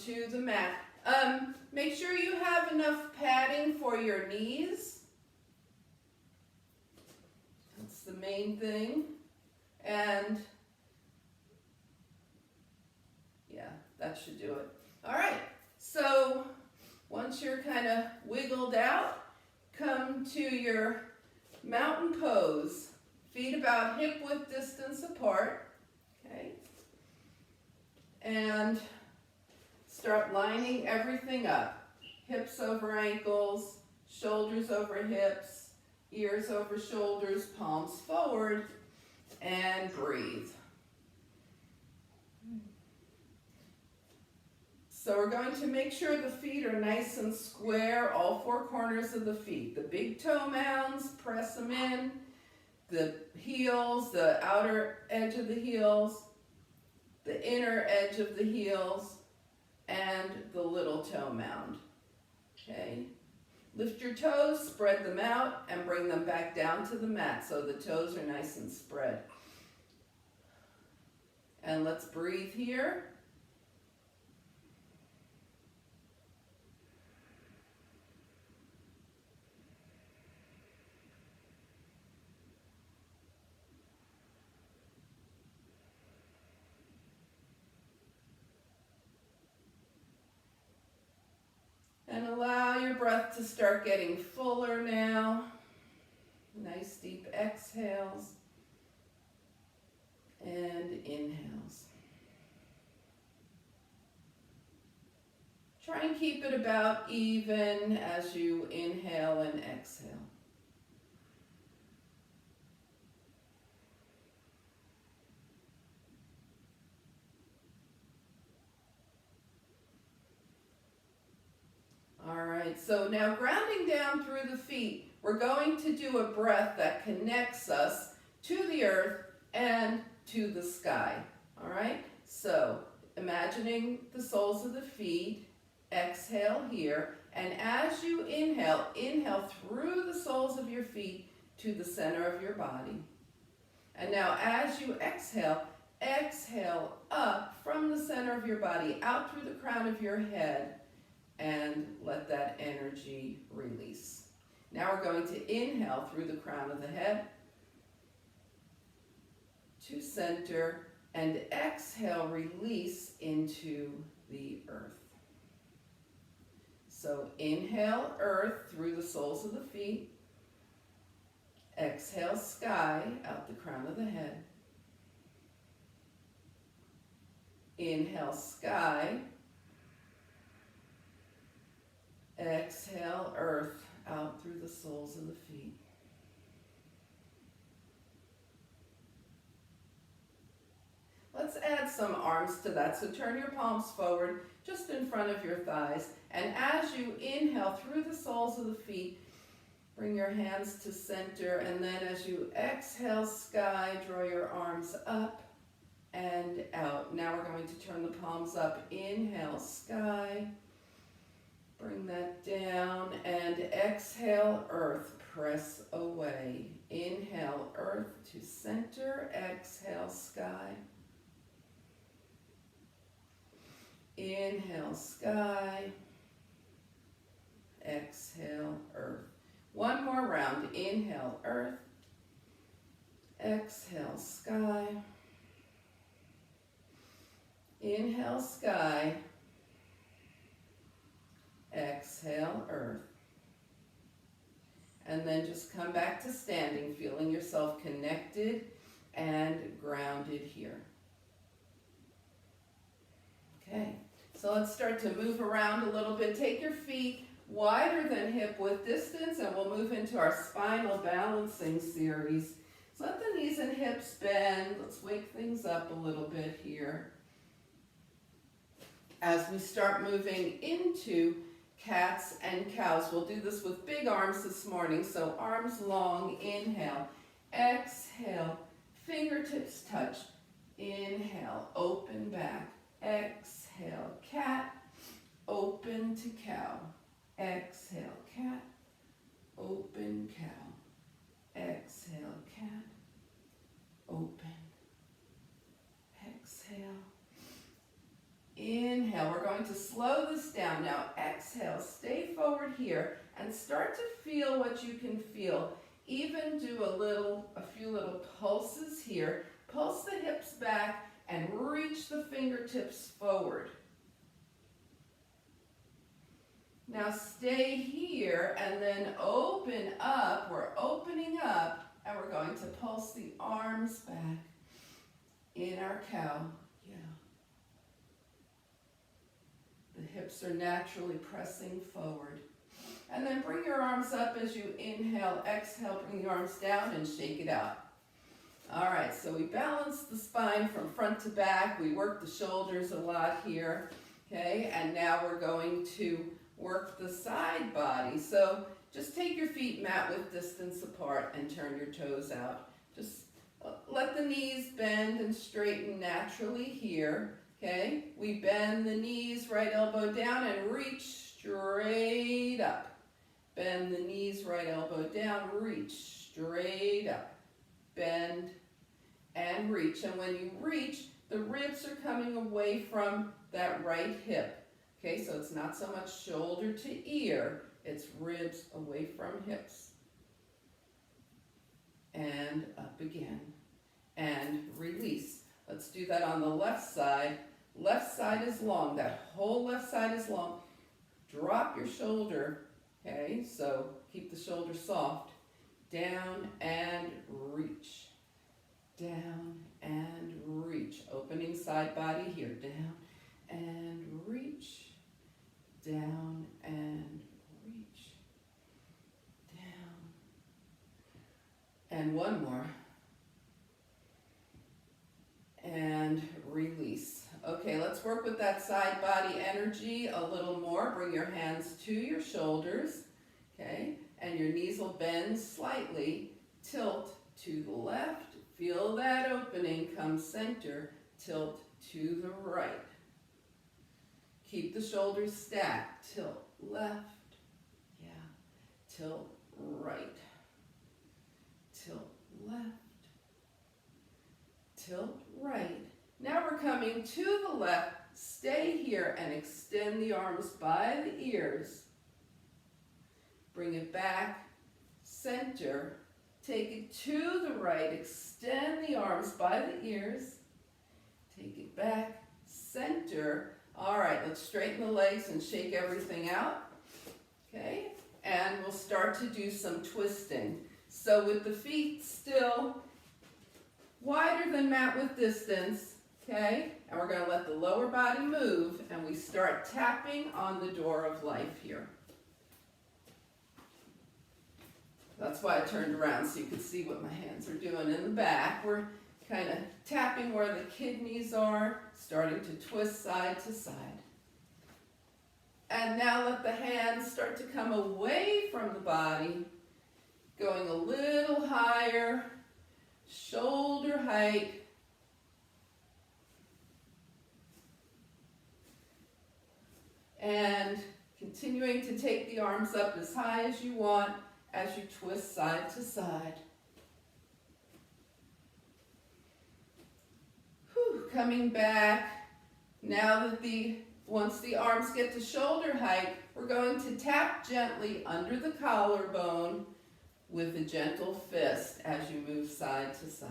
onto the mat. Make sure you have enough padding for your knees. That's the main thing. And yeah, that should do it. All right, so once you're kind of wiggled out, come to your mountain pose. Feet about hip-width distance apart, okay? And start lining everything up. Hips over ankles, shoulders over hips, ears over shoulders, palms forward, and breathe. So we're going to make sure the feet are nice and square, all four corners of the feet. The big toe mounds, press them in. The heels, the outer edge of the heels, the inner edge of the heels, and the little toe mound. Okay? Lift your toes, spread them out, and bring them back down to the mat so the toes are nice and spread. And let's breathe here. And allow your breath to start getting fuller now. Nice deep exhales and inhales. Try and keep it about even as you inhale and exhale. All right, so now grounding down through the feet, we're going to do a breath that connects us to the earth and to the sky. All right, so imagining the soles of the feet, exhale here, and as you inhale, inhale through the soles of your feet to the center of your body. And now as you exhale, exhale up from the center of your body, out through the crown of your head, and let that energy release. Now we're going to inhale through the crown of the head to center, and exhale, release into the earth. So inhale earth through the soles of the feet. Exhale sky out the crown of the head. Inhale sky. Exhale earth out through the soles of the feet. Let's add some arms to that. So turn your palms forward just in front of your thighs. And as you inhale through the soles of the feet, bring your hands to center. And then as you exhale sky, draw your arms up and out. Now we're going to turn the palms up. Inhale sky. Bring that down and exhale earth, press away. Inhale earth to center, exhale sky. Inhale sky, exhale earth. One more round. Inhale earth, exhale sky. Inhale sky. Exhale earth. And then just come back to standing, feeling yourself connected and grounded here. Okay, so let's start to move around a little bit. Take your feet wider than hip width distance, and we'll move into our spinal balancing series. So let the knees and hips bend. Let's wake things up a little bit here. As we start moving into cats and cows. We'll do this with big arms this morning. So arms long, inhale, exhale, fingertips touch, inhale, open back, exhale, cat, open to cow, exhale, cat, open cow, exhale, cat, open, exhale. Inhale, we're going to slow down. Now exhale, stay forward here, and start to feel what you can feel. Even do a few little pulses here. Pulse the hips back and reach the fingertips forward. Now stay here and then open up. We're opening up and we're going to pulse the arms back in our cow. Yeah. The hips are naturally pressing forward. And then bring your arms up as you inhale, exhale, bring the arms down and shake it out. All right, so we balance the spine from front to back. We work the shoulders a lot here, okay? And now we're going to work the side body. So just take your feet mat width distance apart and turn your toes out. Just let the knees bend and straighten naturally here, okay? We bend the knees, right elbow down and reach straight up. Bend the knees, right elbow down, reach straight up. Bend and reach. And when you reach, the ribs are coming away from that right hip. Okay, so it's not so much shoulder to ear, it's ribs away from hips. And up again. And release. Let's do that on the left side. Left side is long. That whole left side is long. Drop your shoulder. Okay, so keep the shoulder soft. Down and reach. Down and reach. Opening side body here. Down and reach. Down and reach. Down. And one more. And release. Okay, let's work with that side body energy a little more. Bring your hands to your shoulders, okay? And your knees will bend slightly. Tilt to the left. Feel that opening. Come center. Tilt to the right. Keep the shoulders stacked. Tilt left. Yeah. Tilt right. Tilt left. Tilt right. Now we're coming to the left. Stay here and extend the arms by the ears. Bring it back, center. Take it to the right. Extend the arms by the ears. Take it back, center. All right, let's straighten the legs and shake everything out. Okay, and we'll start to do some twisting. So with the feet still wider than mat width distance, okay? And we're going to let the lower body move, and we start tapping on the door of life here. That's why I turned around so you could see what my hands are doing in the back. We're kind of tapping where the kidneys are, starting to twist side to side. And now let the hands start to come away from the body, going a little higher, shoulder height. And continuing to take the arms up as high as you want as you twist side to side. Whew, coming back. Now that once the arms get to shoulder height, we're going to tap gently under the collarbone with a gentle fist as you move side to side.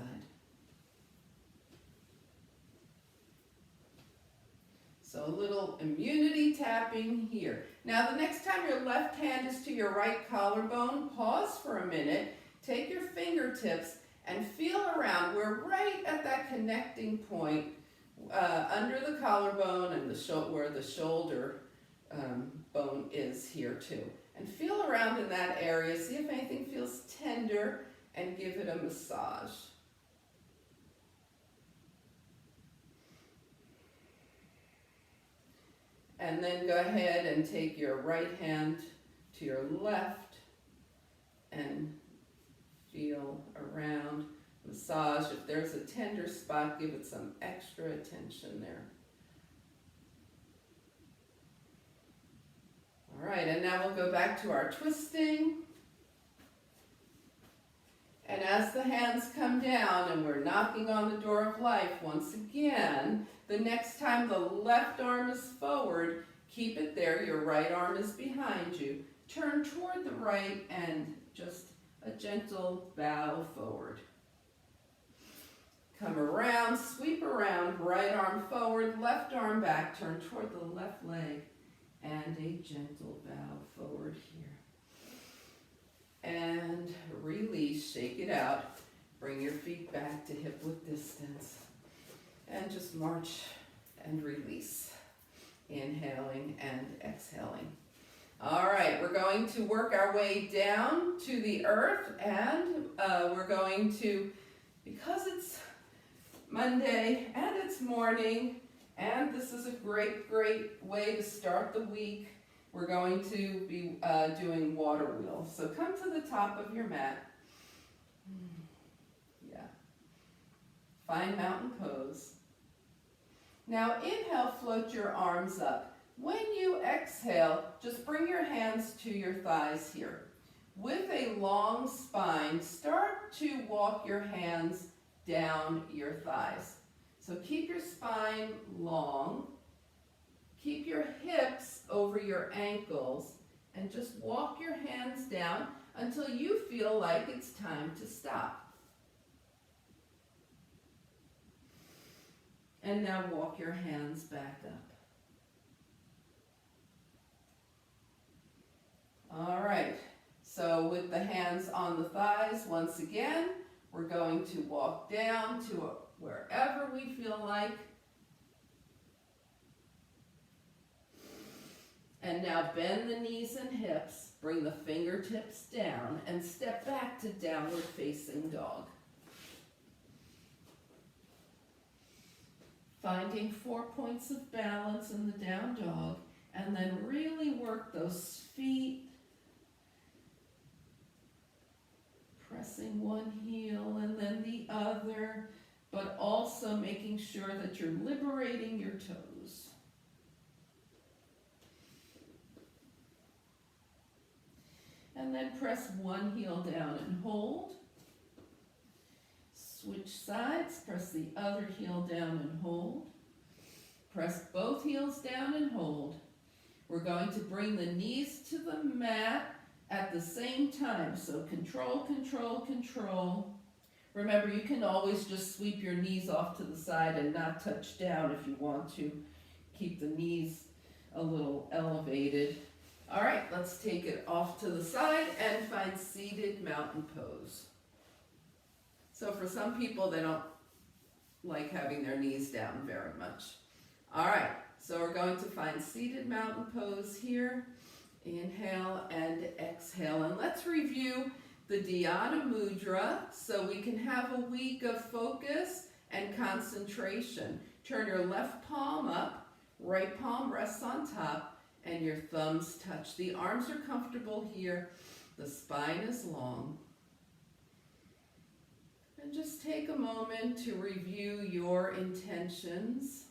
So a little immunity tapping here. Now the next time your left hand is to your right collarbone, pause for a minute, take your fingertips and feel around. We're right at that connecting point under the collarbone and where the shoulder bone is here too. And feel around in that area, see if anything feels tender, and give it a massage. And then go ahead and take your right hand to your left and feel around, massage. If there's a tender spot, give it some extra attention there. All right, and now we'll go back to our twisting. And as the hands come down and we're knocking on the door of life once again, the next time the left arm is forward, Keep it there. Your right arm is behind you. Turn toward the right and just a gentle bow forward. Come around, sweep around, right arm forward, left arm back, turn toward the left leg, and a gentle bow forward here. And release, shake it out. Bring your feet back to hip width distance. And just march and release. Inhaling and exhaling. All right, we're going to work our way down to the earth, and we're going to, because it's Monday and it's morning, and this is a great way to start the week, we're going to be doing water wheels. So come to the top of your mat. Yeah. Find mountain pose. Now inhale, float your arms up. When you exhale, just bring your hands to your thighs here. With a long spine, start to walk your hands down your thighs. So keep your spine long. Keep your hips over your ankles and just walk your hands down until you feel like it's time to stop. And now walk your hands back up. All right, so with the hands on the thighs, once again, we're going to walk down to wherever we feel like. And now bend the knees and hips, bring the fingertips down, and step back to downward facing dog. Finding 4 points of balance in the down dog, and then really work those feet. Pressing one heel and then the other, but also making sure that you're liberating your toes. And then press one heel down and hold. Switch sides, press the other heel down and hold. Press both heels down and hold. We're going to bring the knees to the mat at the same time. So control, control, control. Remember, you can always just sweep your knees off to the side and not touch down if you want to. Keep the knees a little elevated. All right, let's take it off to the side and find seated mountain pose. So for some people, they don't like having their knees down very much. All right, so we're going to find seated mountain pose here. Inhale and exhale. And let's review the Dhyana Mudra so we can have a week of focus and concentration. Turn your left palm up, right palm rests on top, and your thumbs touch. The arms are comfortable here. The spine is long. And just take a moment to review your intentions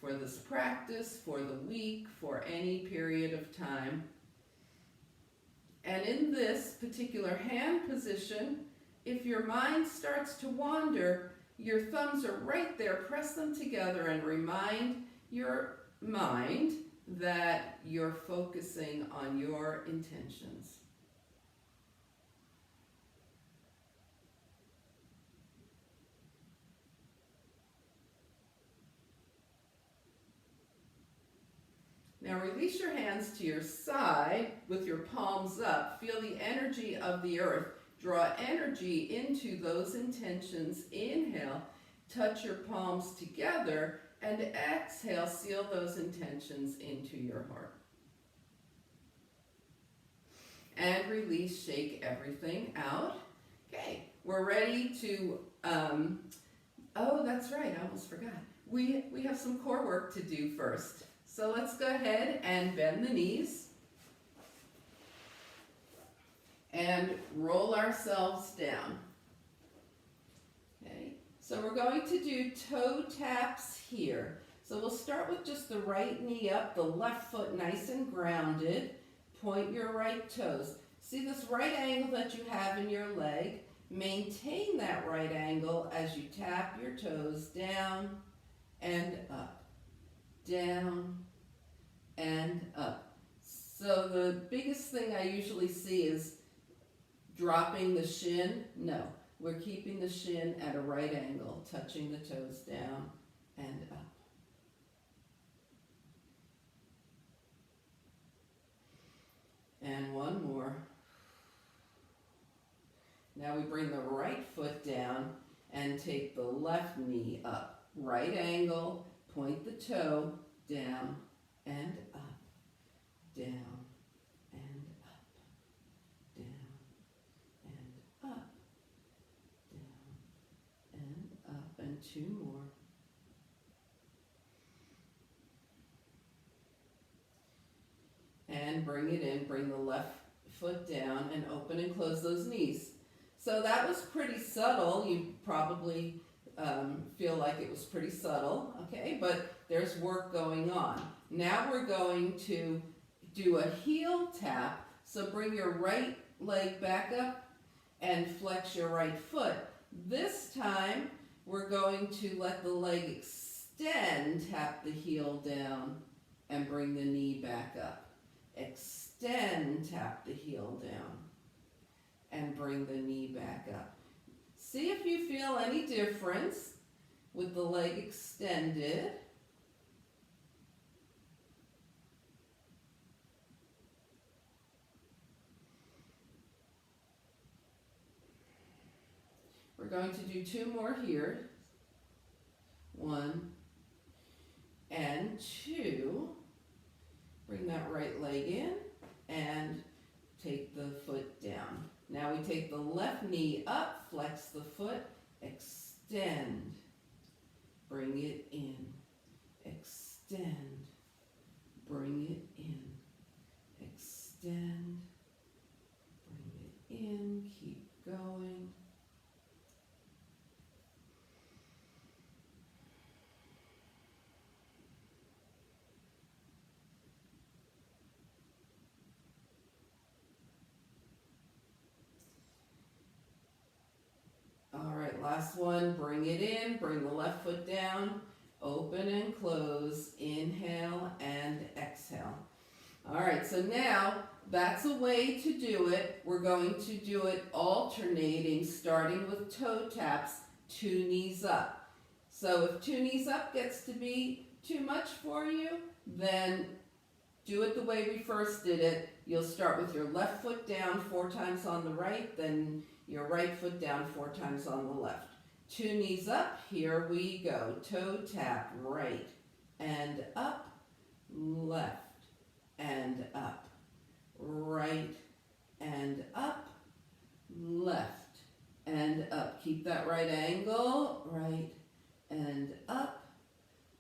for this practice, for the week, for any period of time. And in this particular hand position, if your mind starts to wander, your thumbs are right there. Press them together and remind your mind that you're focusing on your intentions. Now release your hands to your side with your palms up. Feel the energy of the earth. Draw energy into those intentions. Inhale, touch your palms together, and exhale, seal those intentions into your heart. And release, shake everything out. Okay, we're ready to, oh, that's right, I almost forgot. We have some core work to do first. So let's go ahead and bend the knees and roll ourselves down. Okay, so we're going to do toe taps here. So we'll start with just the right knee up, the left foot nice and grounded. Point your right toes. See this right angle that you have in your leg? Maintain that right angle as you tap your toes down and up. down, and up. So the biggest thing I usually see is dropping the shin. No, we're keeping the shin at a right angle, touching the toes down and up. And one more. Now we bring the right foot down and take the left knee up. Right angle, point the toe, down and up, down and up, down and up, down and up, and two more. And bring it in, bring the left foot down and open and close those knees. So that was pretty subtle. You probably feel like it was pretty subtle, okay? But there's work going on. Now we're going to do a heel tap. So bring your right leg back up and flex your right foot. This time we're going to let the leg extend, tap the heel down, and bring the knee back up. Extend, tap the heel down, and bring the knee back up. See if you feel any difference with the leg extended. We're going to do two more here. 1 and 2. Bring that right leg in and take the foot down. Now we take the left knee up, flex the foot, extend, bring it in, extend, bring it in, extend, bring it in, keep going. All right, last one, bring it in, bring the left foot down, open and close, inhale and exhale. All right, so now that's a way to do it. We're going to do it alternating, starting with toe taps, 2 knees up. So if 2 knees up gets to be too much for you, then do it the way we first did it. You'll start with your left foot down 4 times on the right, then your right foot down 4 times on the left. 2 knees up, here we go. Toe tap, right and up, left and up, right and up, left and up. Keep that right angle, right and up,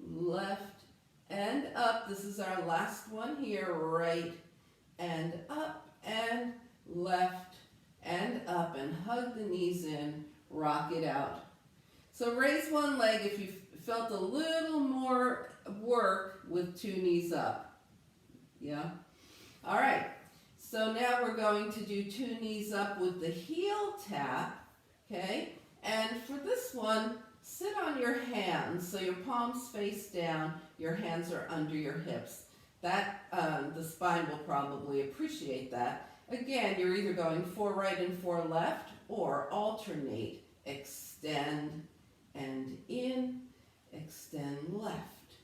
left and up. This is our last one here, right and up and left and up, and hug the knees in, rock it out. So raise one leg if you felt a little more work with 2 knees up. Yeah? All right. So now we're going to do 2 knees up with the heel tap, okay? And for this one, sit on your hands, so your palms face down, your hands are under your hips. That, the spine will probably appreciate that. Again, you're either going 4 right and 4 left, or alternate. Extend and in, extend left,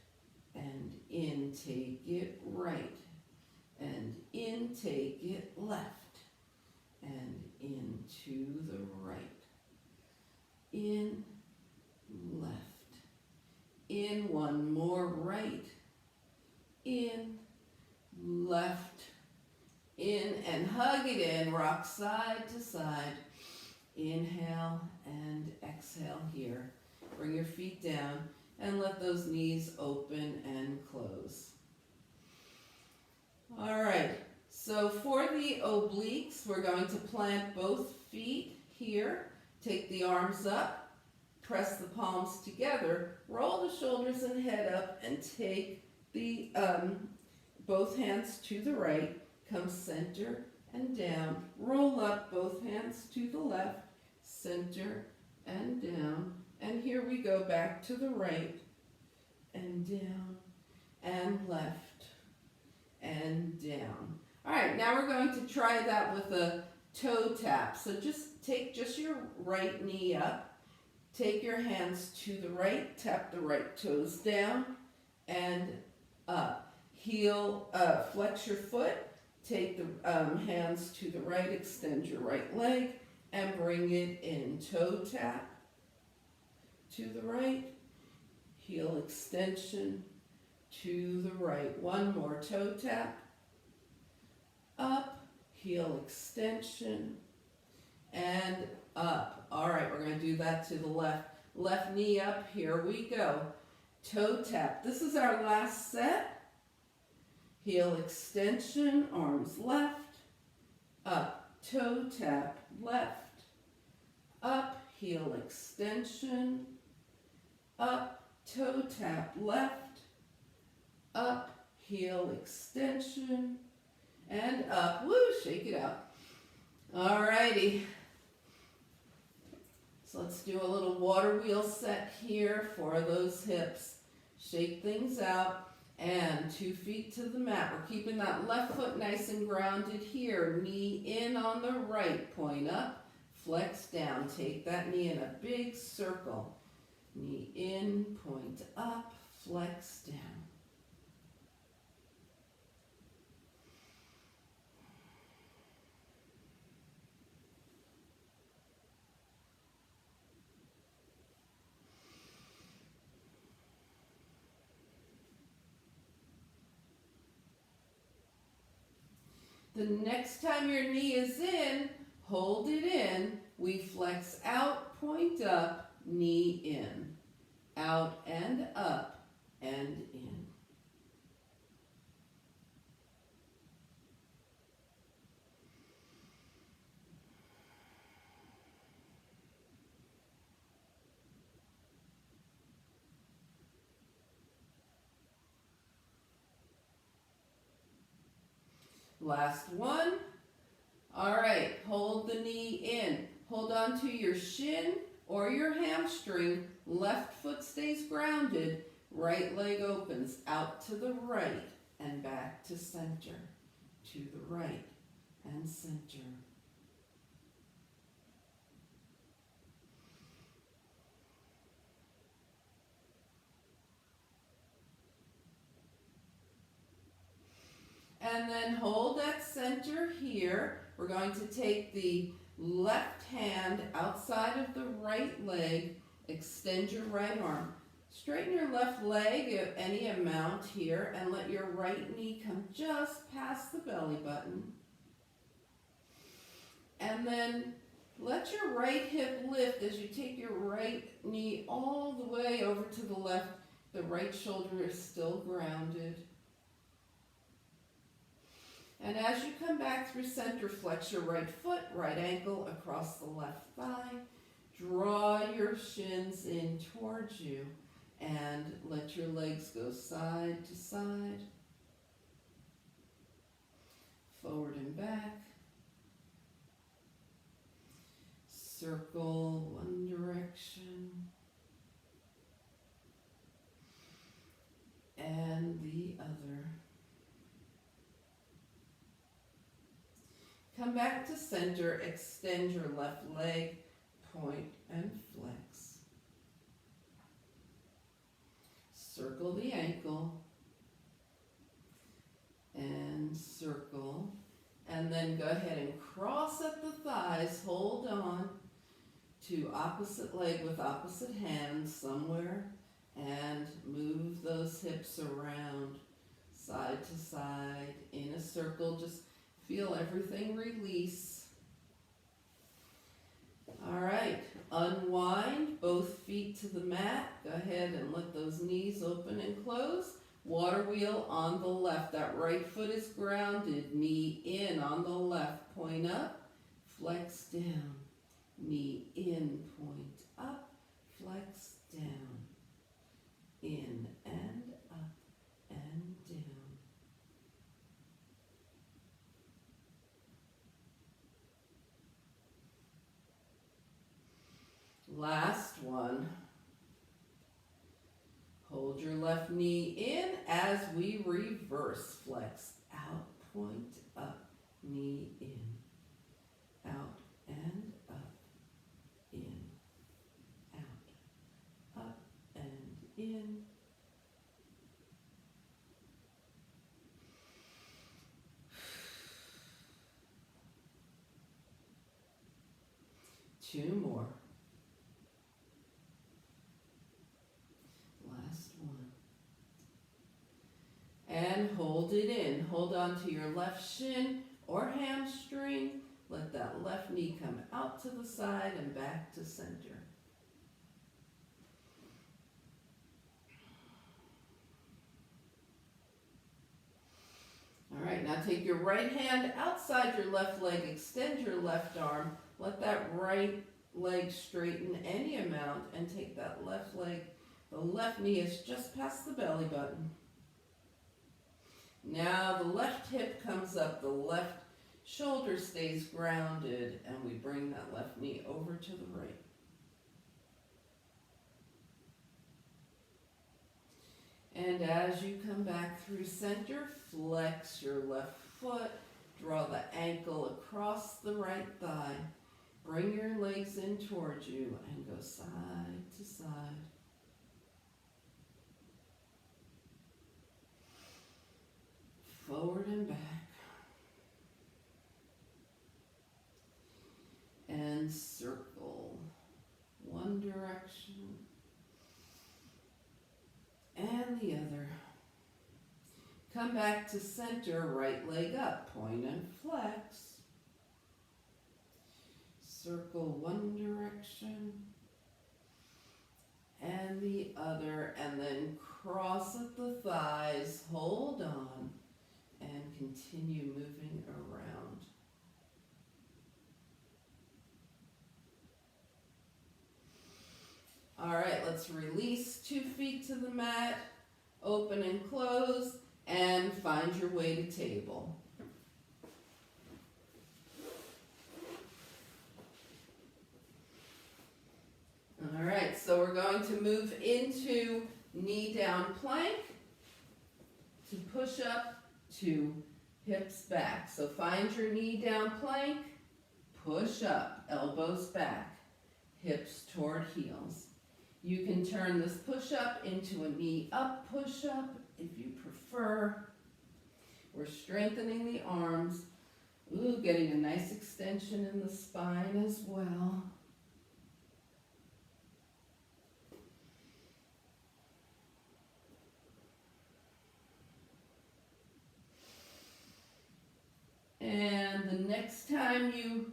and in, take it right, and in, take it left, and in to the right. In, left, in, one more, right, in, left, in, and hug it in, rock side to side. Inhale and exhale here. Bring your feet down and let those knees open and close. All right, so for the obliques, we're going to plant both feet here. Take the arms up, press the palms together, roll the shoulders and head up, and take the both hands to the right. Come center and down. Roll up both hands to the left, center and down. And here we go back to the right and down and left and down. All right, now we're going to try that with a toe tap. So just take your right knee up, take your hands to the right, tap the right toes down and up. Heel, flex your foot, take the hands to the right, extend your right leg and bring it in. Toe tap to the right, heel extension to the right. One more toe tap, up, heel extension, and up. All right, we're going to do that to the left. Left knee up, here we go. Toe tap. This is our last set. Heel extension, arms left, up, toe tap, left, up, heel extension, up, toe tap, left, up, heel extension, and up. Woo, shake it out. All righty. So let's do a little water wheel set here for those hips. Shake things out. And 2 feet to the mat. We're keeping that left foot nice and grounded here. Knee in on the right, point up, flex down. Take that knee in a big circle. Knee in, point up, flex down. The next time your knee is in, hold it in. We flex out, point up, knee in. Out and up and in. Last one. All right, hold the knee in. Hold on to your shin or your hamstring. Left foot stays grounded. Right leg opens out to the right and back to center. To the right and center. And then hold that center here. We're going to take the left hand outside of the right leg, extend your right arm. Straighten your left leg at any amount here and let your right knee come just past the belly button. And then let your right hip lift as you take your right knee all the way over to the left. The right shoulder is still grounded. And as you come back through center, flex your right foot, right ankle across the left thigh. Draw your shins in towards you and let your legs go side to side, forward and back. Circle one direction and the other. Come back to center, extend your left leg, point and flex. Circle the ankle and circle. And then go ahead and cross at the thighs, hold on to opposite leg with opposite hand somewhere and move those hips around side to side in a circle. Just feel everything release. All right, unwind both feet to the mat. Go ahead and let those knees open and close. Water wheel on the left. That right foot is grounded. Knee in on the left. Point up, flex down. Knee in, point up, flex down. In and up and down. Last one. Hold Hold your left knee in as we reverse flex. Out, point, up, knee in. Out and up, in, out, up and in. Two more. Last one. And hold it in. Hold on to your left shin or hamstring. Let that left knee come out to the side and back to center. All right, now take your right hand outside your left leg, extend your left arm, let that right leg straighten any amount, and take that left leg, the left knee is just past the belly button. Now the left hip comes up, the left shoulder stays grounded, and we bring that left knee over to the right. And as you come back through center, flex your left foot, draw the ankle across the right thigh, bring your legs in towards you, and go side to side. Forward and back. And circle. One direction. And the other. Come back to center, right leg up, point and flex. Circle one direction and the other, and then cross at the thighs, hold on, and continue moving around. All right, let's release 2 feet to the mat, open and close, and find your way to table. All right, so we're going to move into knee down plank to push up to hips back. So find your knee down plank, push up, elbows back, hips toward heels. You can turn this push up into a knee up push up if you prefer. We're strengthening the arms. Ooh, getting a nice extension in the spine as well. And the next time you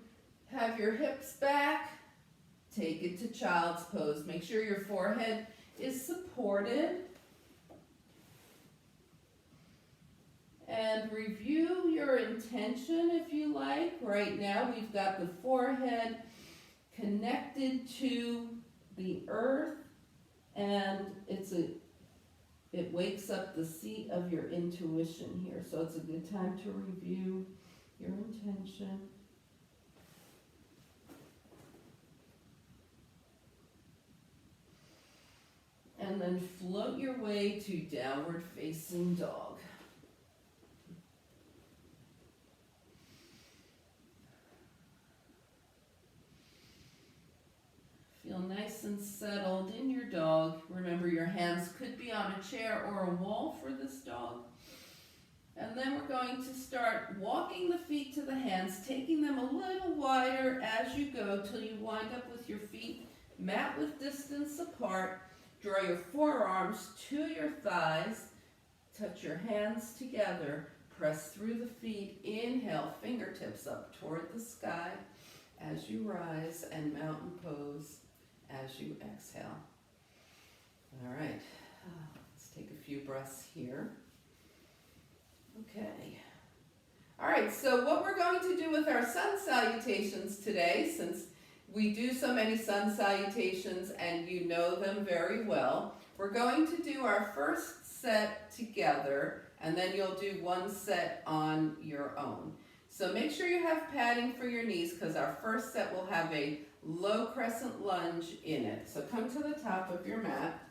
have your hips back, take it to child's pose. Make sure your forehead is supported. And review your intention if you like. Right now we've got the forehead connected to the earth, and it wakes up the seat of your intuition here. So it's a good time to review your intention. And then float your way to downward facing dog. Feel nice and settled in your dog. Remember, your hands could be on a chair or a wall for this dog. And then we're going to start walking the feet to the hands, taking them a little wider as you go till you wind up with your feet mat width distance apart. Draw your forearms to your thighs. Touch your hands together. Press through the feet. Inhale, fingertips up toward the sky as you rise, and mountain pose as you exhale. All right, let's take a few breaths here. Okay. All right, so what we're going to do with our sun salutations today, since we do so many sun salutations and you know them very well, we're going to do our first set together, and then you'll do one set on your own. So make sure you have padding for your knees, because our first set will have a low crescent lunge in it. So come to the top of your mat.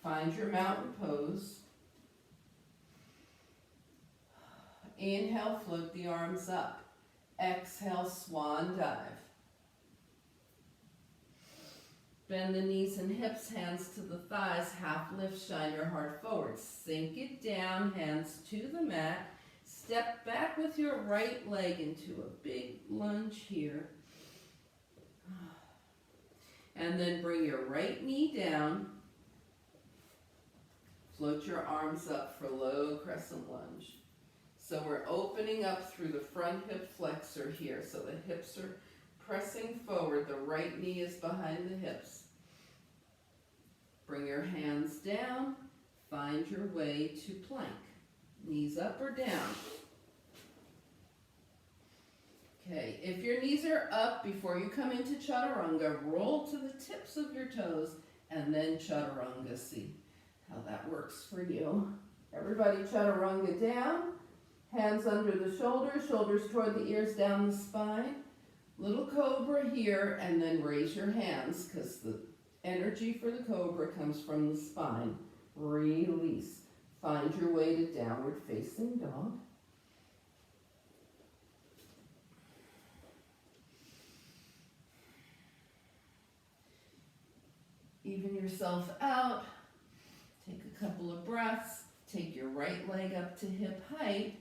Find your mountain pose. Inhale, float the arms up. Exhale, swan dive. Bend the knees and hips, hands to the thighs, half lift, shine your heart forward. Sink it down, hands to the mat. Step back with your right leg into a big lunge here. And then bring your right knee down. Float your arms up for low crescent lunge. So we're opening up through the front hip flexor here. So the hips are pressing forward. The right knee is behind the hips. Bring your hands down. Find your way to plank. Knees up or down. Okay, if your knees are up before you come into chaturanga, roll to the tips of your toes and then chaturanga. See how that works for you. Everybody chaturanga down. Hands under the shoulders, shoulders toward the ears, down the spine. Little cobra here, and then raise your hands because the energy for the cobra comes from the spine. Release. Find your way to downward facing dog. Even yourself out. Take a couple of breaths. Take your right leg up to hip height.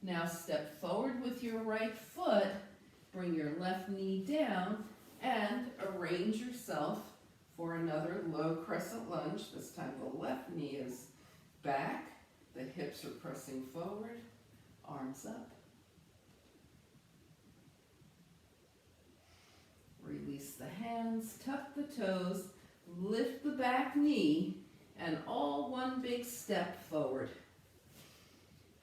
Now step forward with your right foot. Bring your left knee down and arrange yourself for another low crescent lunge. This time the left knee is back. The hips are pressing forward. Arms up. Release the hands, tuck the toes, lift the back knee, and all one big step forward.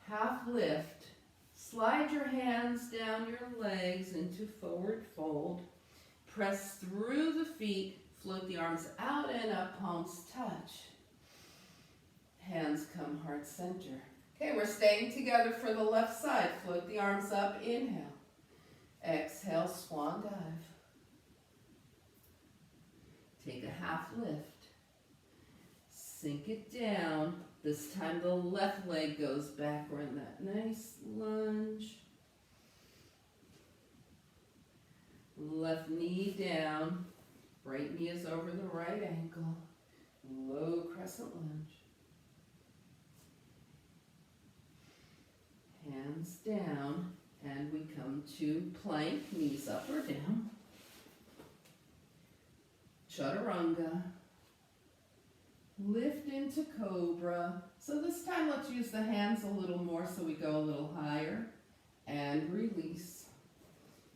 Half lift. Slide your hands down your legs into forward fold. Press through the feet. Float the arms out and up, palms touch. Hands come heart center. Okay, we're staying together for the left side. Float the arms up, inhale. Exhale, swan dive. Take a half lift. Sink it down. This time the left leg goes back. We're in that nice lunge. Left knee down. Right knee is over the right ankle. Low crescent lunge. Hands down. And we come to plank. Knees up or down. Chaturanga. Lift into cobra. So this time let's use the hands a little more so we go a little higher. And release.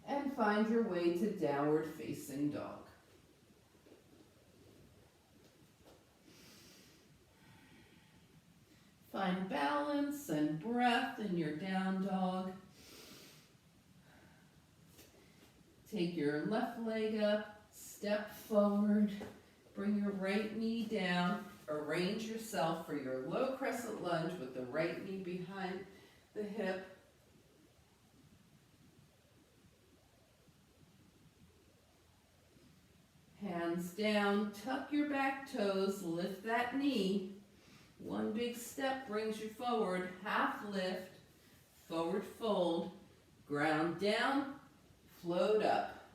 And find your way to downward facing dog. Find balance and breath in your down dog. Take your left leg up, step forward, bring your right knee down. Arrange yourself for your low crescent lunge with the right knee behind the hip. Hands down, tuck your back toes, lift that knee. One big step brings you forward, half lift, forward fold, ground down, float up,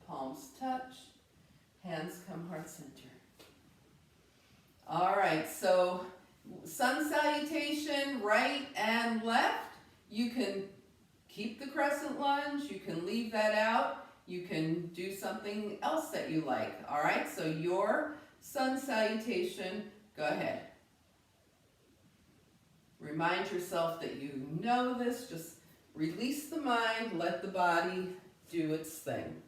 palms touch, hands come heart center. All right, so sun salutation, right and left. You can keep the crescent lunge, you can leave that out, you can do something else that you like. All right, so your sun salutation, go ahead. Remind yourself that you know this, just release the mind, let the body do its thing.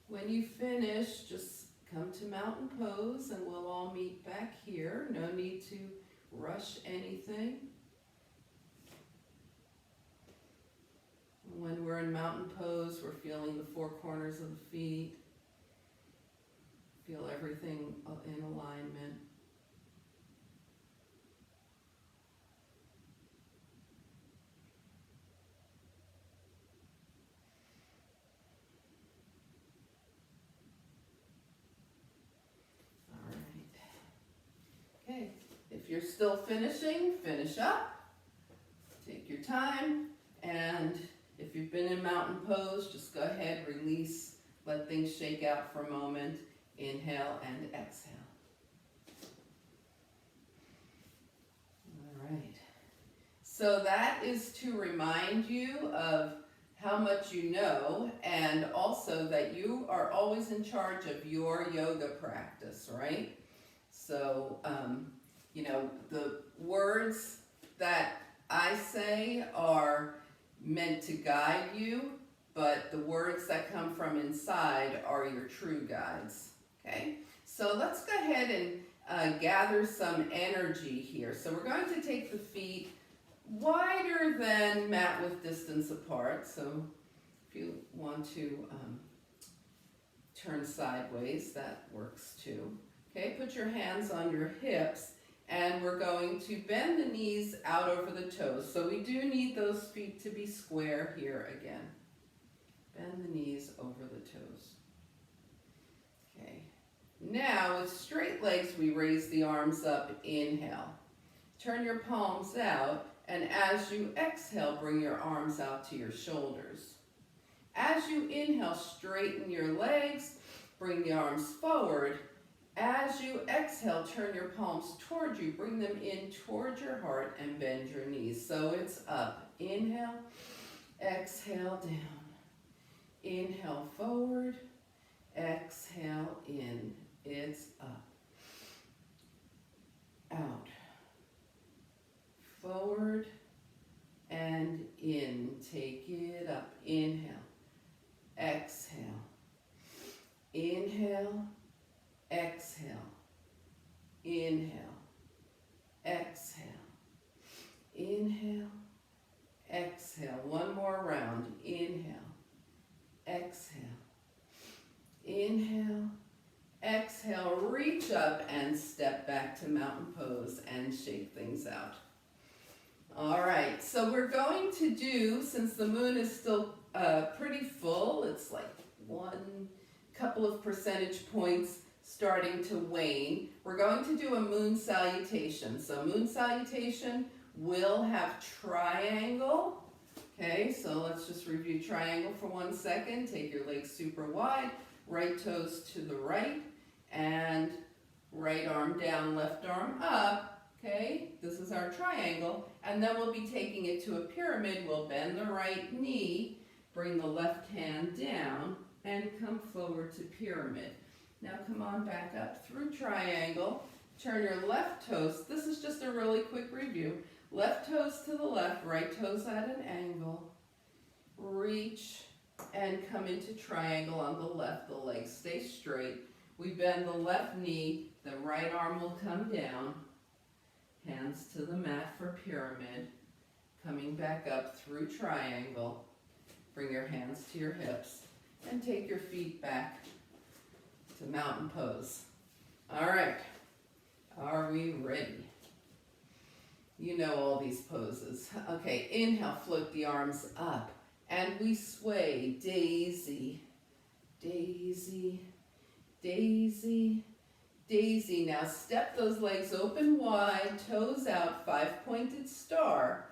When you finish, just come to mountain pose and we'll all meet back here. No need to rush anything. When we're in mountain pose, we're feeling the four corners of the feet. Feel everything in alignment. All right. Okay, if you're still finishing, finish up. Take your time, and if you've been in mountain pose, just go ahead, release, let things shake out for a moment. Inhale and exhale. All right. So that is to remind you of how much you know, and also that you are always in charge of your yoga practice, right? So, you know, the words that I say are meant to guide you, but the words that come from inside are your true guides. Okay, so let's go ahead and gather some energy here. So we're going to take the feet wider than mat width distance apart. So if you want to turn sideways, that works too. Okay, put your hands on your hips, and we're going to bend the knees out over the toes. So we do need those feet to be square here again. Bend the knees over the toes. Okay. Now, with straight legs, we raise the arms up. Inhale. Turn your palms out, and as you exhale, bring your arms out to your shoulders. As you inhale, straighten your legs, bring the arms forward. As you exhale, turn your palms toward you, bring them in toward your heart, and bend your knees. So it's up. Inhale, exhale, down. Inhale, forward, exhale, in. It's up, out, forward, and in. Take it up. Inhale, exhale, inhale, exhale, inhale, exhale, inhale, exhale. One more round. Inhale, exhale, inhale, exhale, reach up and step back to mountain pose and shake things out. All right, so we're going to do, since the moon is still pretty full, it's like one couple of percentage points starting to wane, we're going to do a moon salutation. So moon salutation will have triangle. Okay, so let's just review triangle for 1 second. Take your legs super wide, right toes to the right, and right arm down, left arm up. Okay, this is our triangle, and then we'll be taking it to a pyramid. We'll bend the right knee, bring the left hand down, and come forward to pyramid. Now come on back up through triangle. Turn your left toes. This is just a really quick review. Left toes to the left, right toes at an angle. Reach and come into triangle on the left. The legs stay straight. We bend the left knee. The right arm will come down. Hands to the mat for pyramid. Coming back up through triangle. Bring your hands to your hips and take your feet back to mountain pose. All right, are we ready? You know all these poses. Okay, inhale, float the arms up, and we sway. Daisy, daisy, daisy, daisy. Now step those legs open wide, toes out, 5-pointed star.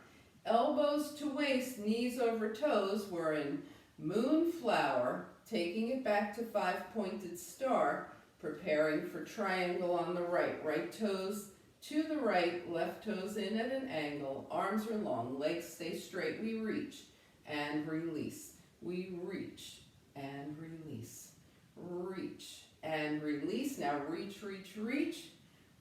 Elbows to waist, knees over toes. We're in moonflower, taking it back to 5-pointed star, preparing for triangle on the right. Right toes to the right, left toes in at an angle, arms are long, legs stay straight. We reach and release. We reach and release. Reach and release. Now reach, reach, reach.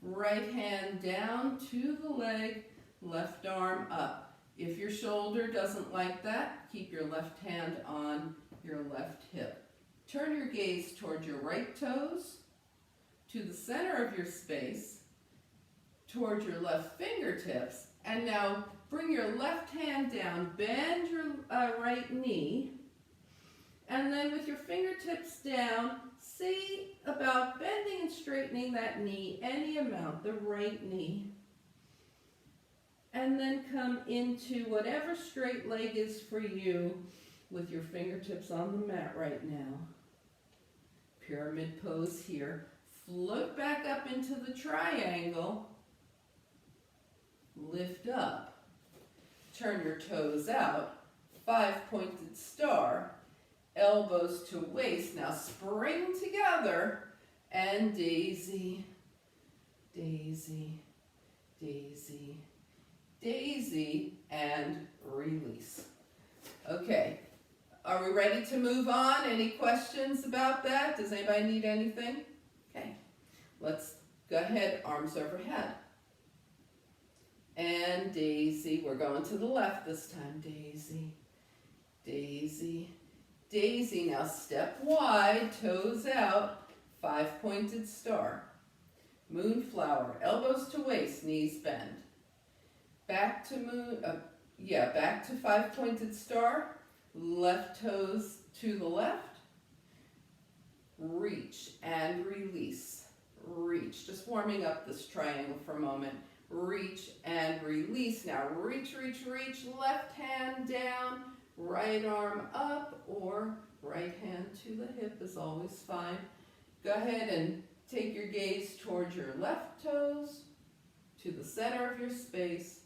Right hand down to the leg, left arm up. If your shoulder doesn't like that, keep your left hand on your left hip. Turn your gaze toward your right toes, to the center of your space, toward your left fingertips, and now bring your left hand down, bend your right knee, and then with your fingertips down, see about bending and straightening that knee any amount, the right knee. And then come into whatever straight leg is for you with your fingertips on the mat right now. Pyramid pose here. Float back up into the triangle. Lift up. Turn your toes out. 5-pointed star. Elbows to waist. Now spring together and daisy, daisy, daisy, daisy, and release. Okay, are we ready to move on? Any questions about that? Does anybody need anything? Okay, let's go ahead, arms overhead. And daisy, we're going to the left this time. Daisy, daisy, daisy. Now step wide, toes out, 5-pointed star. Moonflower, elbows to waist, knees bend. Back to back to 5-pointed star. Left toes to the left. Reach and release. Reach, just warming up this triangle for a moment. Reach and release. Now reach, reach, reach. Left hand down, right arm up, or right hand to the hip is always fine. Go ahead and take your gaze towards your left toes, to the center of your space,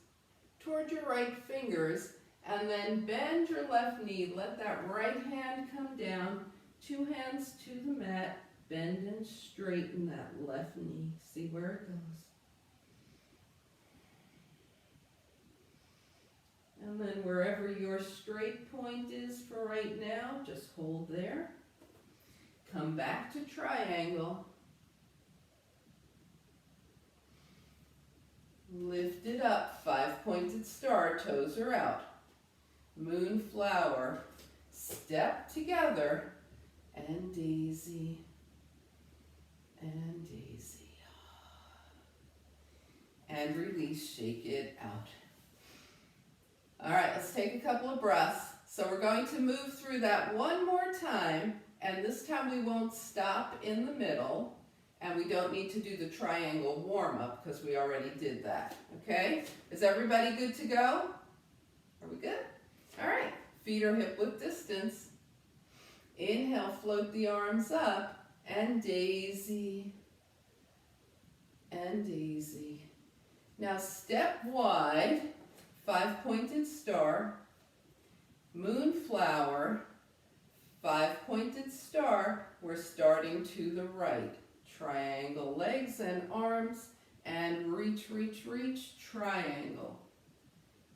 toward your right fingers, and then bend your left knee. Let that right hand come down, 2 hands to the mat, bend and straighten that left knee. See where it goes. And then wherever your straight point is for right now, just hold there. Come back to triangle. Lift it up, 5-pointed star, toes are out. Moonflower, step together, and daisy, and daisy. And release, shake it out. All right, let's take a couple of breaths. So we're going to move through that one more time, and this time we won't stop in the middle. And we don't need to do the triangle warm-up because we already did that, okay? Is everybody good to go? Are we good? All right, feet are hip-width distance. Inhale, float the arms up, and daisy, and daisy. Now step wide, 5-pointed star, moonflower, 5-pointed star. We're starting to the right. Triangle legs and arms, and reach, reach, reach, triangle.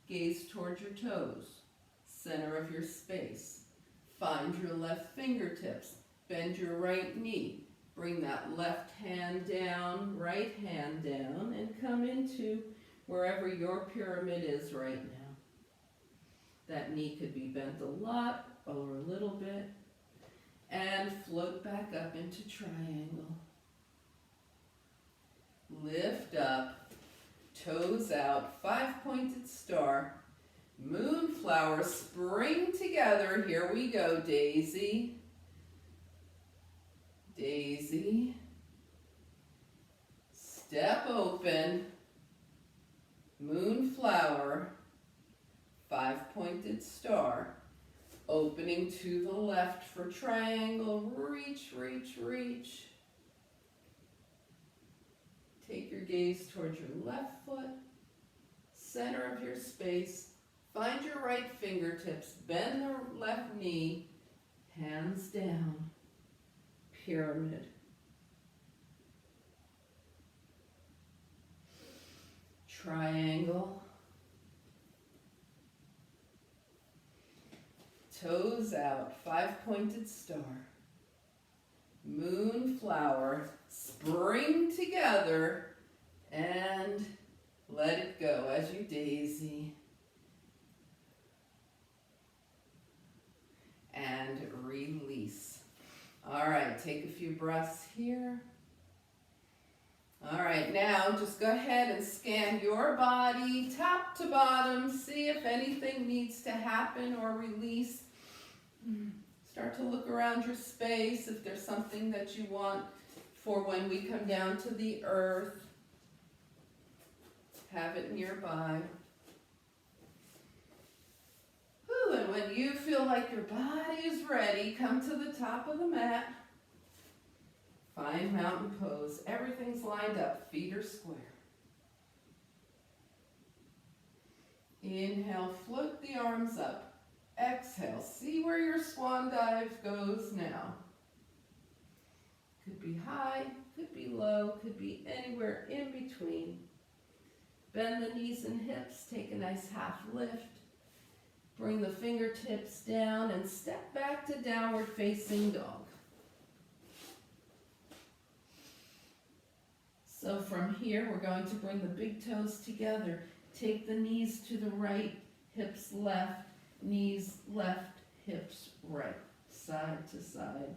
Gaze towards your toes, center of your space. Find your left fingertips, bend your right knee. Bring that left hand down, right hand down, and come into wherever your pyramid is right now. That knee could be bent a lot or a little bit. And float back up into triangle. Lift up, toes out, 5-pointed star, moonflower, spring together. Here we go, daisy, daisy, step open, moonflower, 5-pointed star, opening to the left for triangle, reach, reach, reach. Take your gaze towards your left foot, center of your space. Find your right fingertips, bend the left knee, hands down, pyramid. Triangle. Toes out, 5-pointed star. Moonflower, spring together, and let it go as you daisy. And release. All right, take a few breaths here. All right, now just go ahead and scan your body top to bottom. See if anything needs to happen or release. Start to look around your space if there's something that you want for when we come down to the earth. Have it nearby. Whew, and when you feel like your body is ready, come to the top of the mat. Find mountain pose. Everything's lined up. Feet are square. Inhale, float the arms up. Exhale, see where your swan dive goes now. Could be high, could be low, could be anywhere in between. Bend the knees and hips, take a nice half lift. Bring the fingertips down and step back to downward facing dog. So from here, we're going to bring the big toes together. Take the knees to the right, hips left, knees left, hips right, side to side.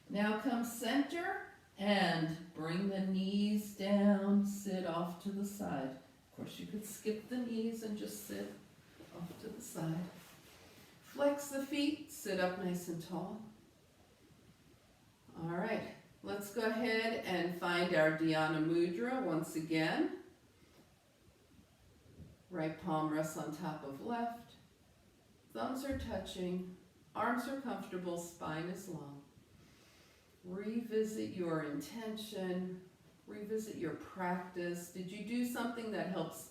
Now come center and bring the knees down, sit off to the side. Of course, you could skip the knees and just sit off to the side. Flex the feet, sit up nice and tall. All right, let's go ahead and find our Dhyana Mudra once again. Right palm rests on top of left. Thumbs are touching, arms are comfortable, spine is long. Revisit your intention, revisit your practice. Did you do something that helps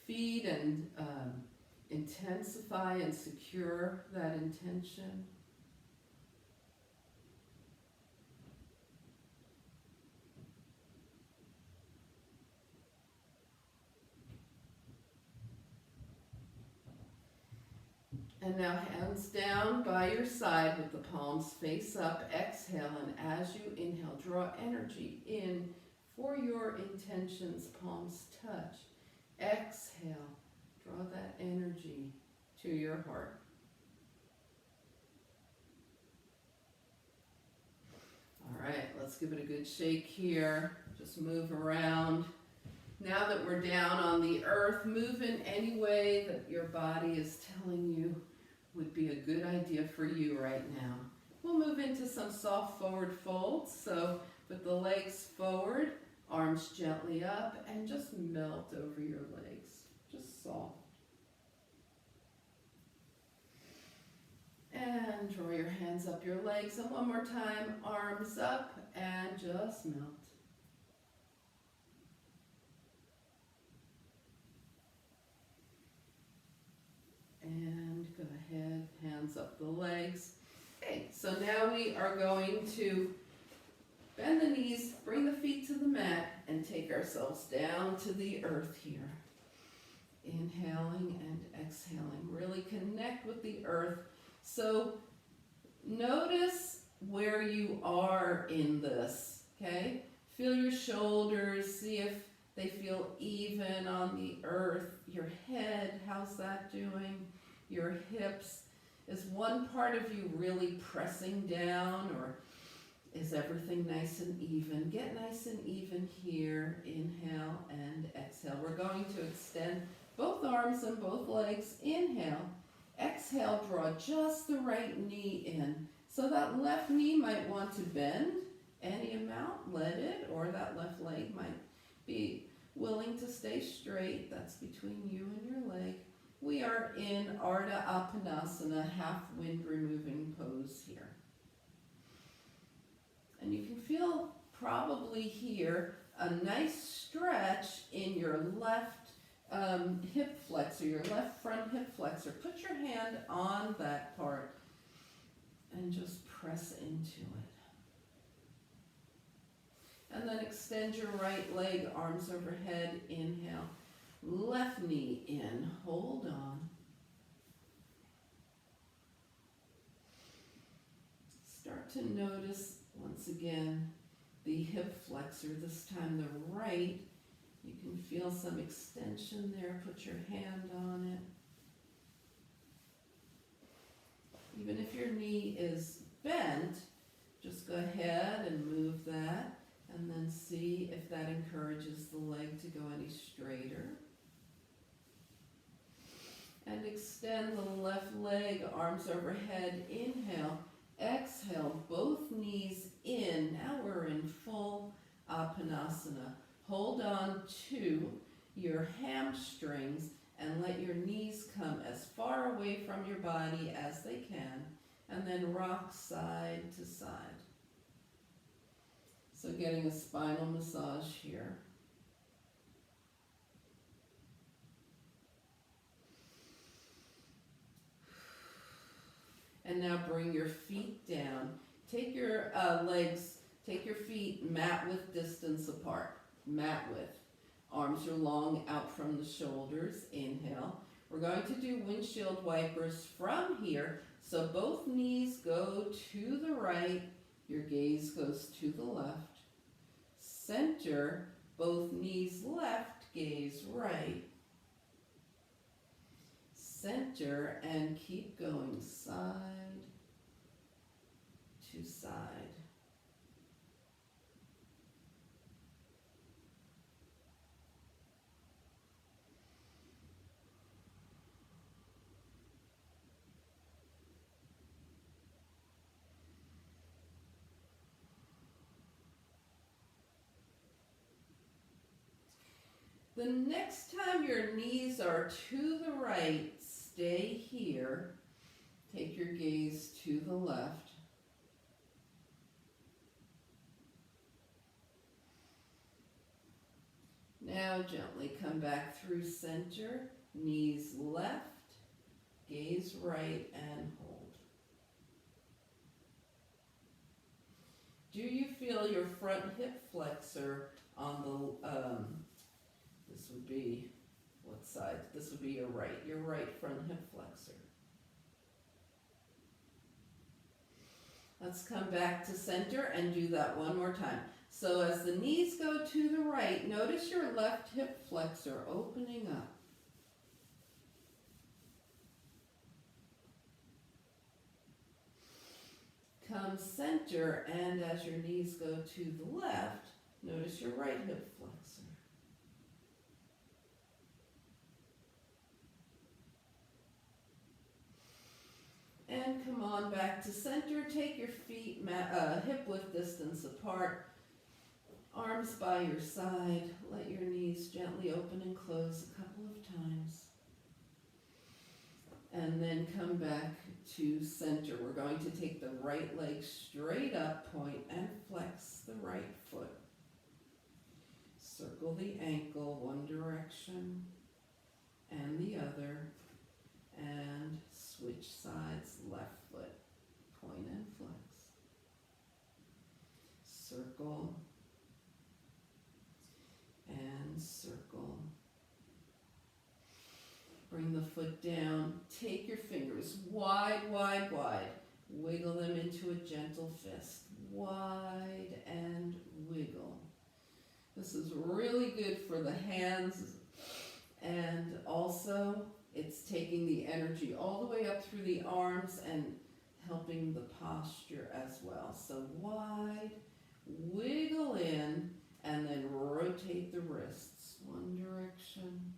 feed and intensify and secure that intention? And now hands down by your side with the palms face up. Exhale, and as you inhale, draw energy in for your intentions. Palms touch. Exhale, draw that energy to your heart. All right, let's give it a good shake here. Just move around. Now that we're down on the earth, move in any way that your body is telling you would be a good idea for you right now. We'll move into some soft forward folds. So with the legs forward, arms gently up, and just melt over your legs. Just soft. And draw your hands up your legs. And one more time, arms up and just melt. And go ahead, hands up the legs. Okay, so now we are going to bend the knees, bring the feet to the mat, and take ourselves down to the earth here. Inhaling and exhaling. Really connect with the earth. So notice where you are in this, okay? Feel your shoulders, see if they feel even on the earth. Your head, how's that doing? Your hips. Is one part of you really pressing down, or is everything nice and even? Get nice and even here. Inhale and exhale. We're going to extend both arms and both legs. Inhale. Exhale, draw just the right knee in. So that left knee might want to bend any amount, let it, or that left leg might be willing to stay straight. That's between you and your leg. We are in Ardha Appanasana, half wind removing pose here. And you can feel probably here a nice stretch in your left hip flexor, your left front hip flexor. Put your hand on that part and just press into it. And then extend your right leg, arms overhead. Inhale. Left knee in. Hold on. Start to notice, once again, the hip flexor. This time the right. You can feel some extension there. Put your hand on it. encourages the leg to go any straighter. And extend the left leg, arms overhead. Inhale, exhale, both knees in. Now we're in full Apanasana. Hold on to your hamstrings and let your knees come as far away from your body as they can. And then rock side to side. So getting a spinal massage here. And now bring your feet down. Take your take your feet mat width distance apart. Mat width. Arms are long out from the shoulders. Inhale. We're going to do windshield wipers from here. So both knees go to the right. Your gaze goes to the left. Center. Both knees left. Gaze right. Center and keep going side to side. The next time your knees are to the right, stay here. Take your gaze to the left. Now gently come back through center, knees left, gaze right, and hold. Do you feel your front hip flexor on the, this would be, what side? This would be your right front hip flexor. Let's come back to center and do that one more time. So as the knees go to the right, notice your left hip flexor opening up. Come center, and as your knees go to the left, notice your right hip flexor. And come on back to center. Take your feet hip width distance apart. Arms by your side. Let your knees gently open and close a couple of times. And then come back to center. We're going to take the right leg straight up, point, and flex the right foot. Circle the ankle one direction and the other. And switch sides, left foot, point and flex. Circle and circle. Bring the foot down. Take your fingers wide, wide, wide. Wiggle them into a gentle fist. Wide and wiggle. This is really good for the hands, and also it's taking the energy all the way up through the arms and helping the posture as well. So wide, wiggle in, and then rotate the wrists. One direction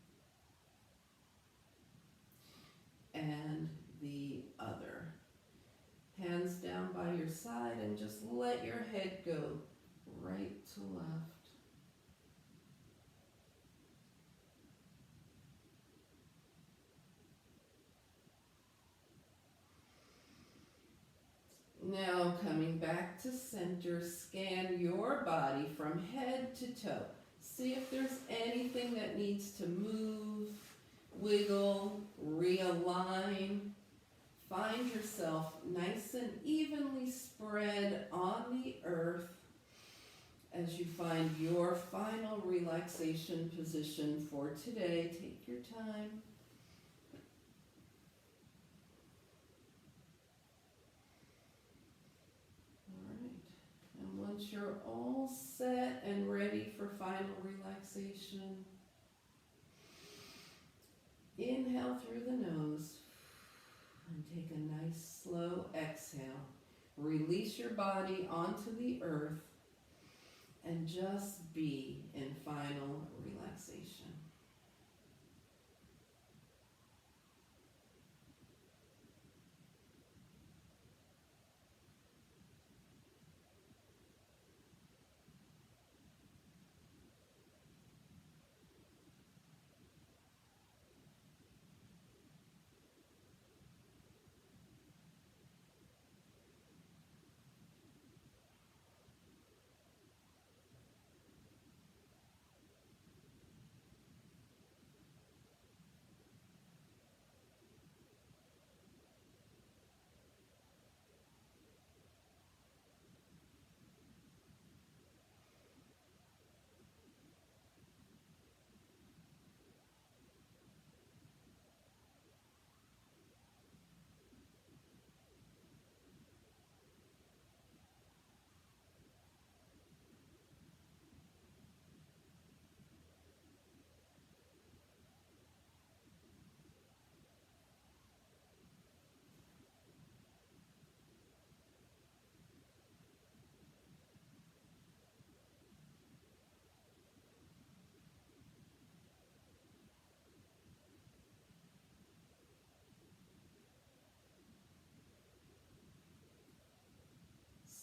and the other. Hands down by your side and just let your head go right to left. Now coming back to center, scan your body from head to toe. See if there's anything that needs to move, wiggle, realign. Find yourself nice and evenly spread on the earth as you find your final relaxation position for today. Take your time. Once you're all set and ready for final relaxation, inhale through the nose and take a nice slow exhale. Release your body onto the earth and just be in final relaxation.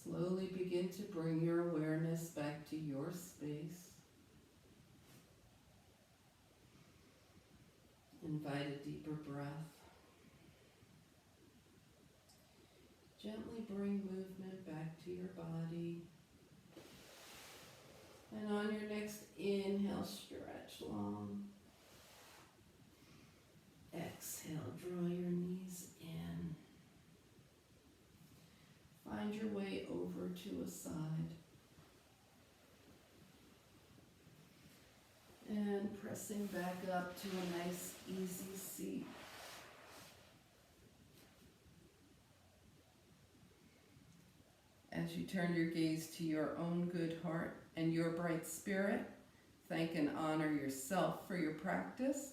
Slowly begin to bring your awareness back to your space. Invite a deeper breath. Gently bring movement back to your body. And on your next inhale, stretch long. Exhale, draw your knees in. Find your way over to a side. And pressing back up to a nice, easy seat. As you turn your gaze to your own good heart and your bright spirit, thank and honor yourself for your practice,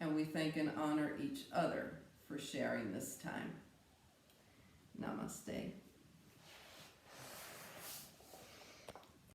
and we thank and honor each other for sharing this time. Namaste.